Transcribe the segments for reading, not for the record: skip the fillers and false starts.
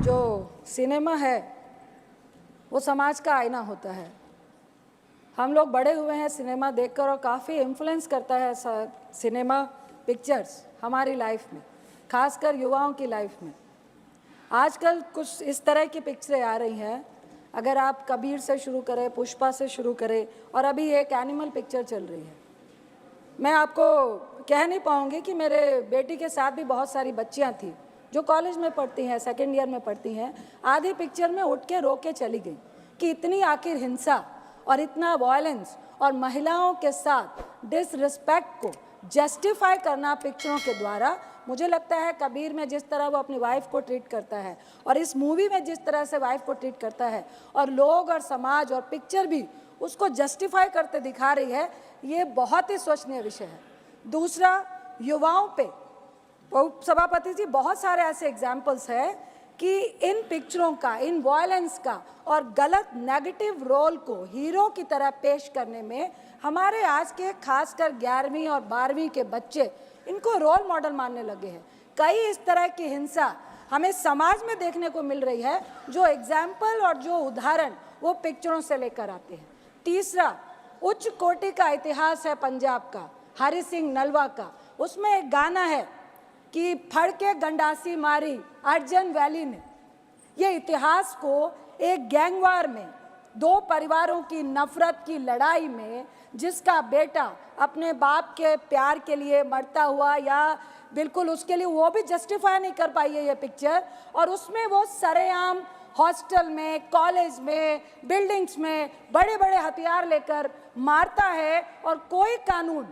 जो सिनेमा है वो समाज का आईना होता है। हम लोग बड़े हुए हैं सिनेमा देखकर और काफ़ी इन्फ्लुएंस करता है सिनेमा पिक्चर्स हमारी लाइफ में, खासकर युवाओं की लाइफ में। आजकल कुछ इस तरह की पिक्चरें आ रही हैं, अगर आप कबीर से शुरू करें, पुष्पा से शुरू करें, और अभी एक एनिमल पिक्चर चल रही है। मैं आपको कह नहीं पाऊँगी कि मेरे बेटी के साथ भी बहुत सारी बच्चियाँ थी जो कॉलेज में पढ़ती हैं, सेकेंड ईयर में पढ़ती हैं। आधी पिक्चर में उठ के रो के चली गई कि इतनी आखिर हिंसा और इतना वायलेंस और महिलाओं के साथ डिसरिस्पेक्ट को जस्टिफाई करना पिक्चरों के द्वारा, मुझे लगता है कबीर में जिस तरह वो अपनी वाइफ को ट्रीट करता है और इस मूवी में जिस तरह से वाइफ को ट्रीट करता है और लोग और समाज और पिक्चर भी उसको जस्टिफाई करते दिखा रही है, ये बहुत ही सोचनीय विषय है। दूसरा, युवाओं पे सभापति जी बहुत सारे ऐसे एग्जाम्पल्स हैं कि इन पिक्चरों का, इन वायलेंस का और गलत नेगेटिव रोल को हीरो की तरह पेश करने में हमारे आज के खासकर 11वीं और 12वीं के बच्चे इनको रोल मॉडल मानने लगे हैं। कई इस तरह की हिंसा हमें समाज में देखने को मिल रही है, जो एग्जाम्पल और जो उदाहरण वो पिक्चरों से लेकर आते हैं। तीसरा, उच्च कोटि का इतिहास है पंजाब का, हरि सिंह नलवा का। उसमें एक गाना है कि फड़ के गंडासी मारी अर्जन वैली ने। ये इतिहास को एक गैंगवार में, दो परिवारों की नफरत की लड़ाई में, जिसका बेटा अपने बाप के प्यार के लिए मरता हुआ या बिल्कुल उसके लिए, वो भी जस्टिफाई नहीं कर पाई है ये पिक्चर। और उसमें वो सरेआम हॉस्टल में, कॉलेज में, बिल्डिंग्स में बड़े बड़े हथियार लेकर मारता है और कोई कानून,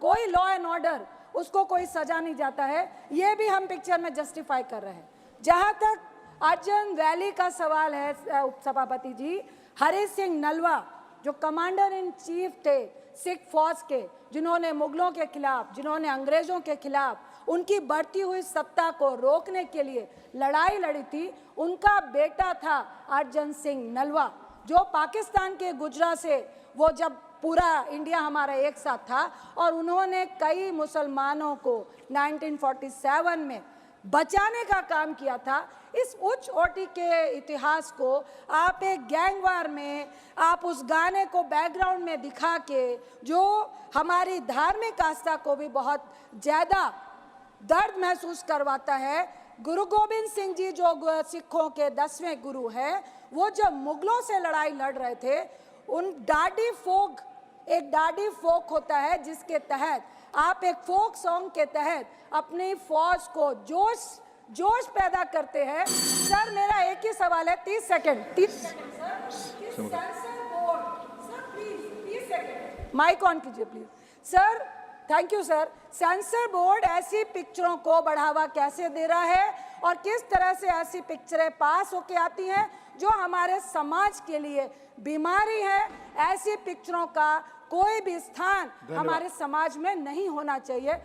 कोई लॉ एंड ऑर्डर, उसको कोई सजा नहीं जाता है। ये भी हम पिक्चर में जस्टिफाई कर रहे हैं। जहाँ तक अर्जन वैली का सवाल है उपसभापति जी, हरि सिंह नलवा जो कमांडर इन चीफ थे सिख फौज के, जिन्होंने मुगलों के खिलाफ, जिन्होंने अंग्रेजों के खिलाफ उनकी बढ़ती हुई सत्ता को रोकने के लिए लड़ाई लड़ी थी, उनका बेटा था अर्जन सिंह नलवा, जो पाकिस्तान के गुजरात से, वो जब पूरा इंडिया हमारा एक साथ था और उन्होंने कई मुसलमानों को 1947 में बचाने का काम किया था। इस उच्च कोटि के इतिहास को आप एक गैंगवार में, आप उस गाने को बैकग्राउंड में दिखा के, जो हमारी धार्मिक आस्था को भी बहुत ज़्यादा दर्द महसूस करवाता है। गुरु गोविंद सिंह जी जो सिखों के 10वें गुरु हैं, वो जब मुगलों से लड़ाई लड़ रहे थे, एक डाडी फोक होता है जिसके तहत आप एक फोक सॉन्ग के तहत अपनी फौज को जोश पैदा करते हैं। सर, मेरा एक ही सवाल है, 30 सेकंड माइक ऑन कीजिए please sir. Thank you sir. Sensor board ऐसी पिक्चरों को बढ़ावा कैसे दे रहा है और किस तरह से ऐसी पिक्चरें पास होके आती हैं जो हमारे समाज के लिए बीमारी है? ऐसी पिक्चरों का कोई भी स्थान हमारे समाज में नहीं होना चाहिए।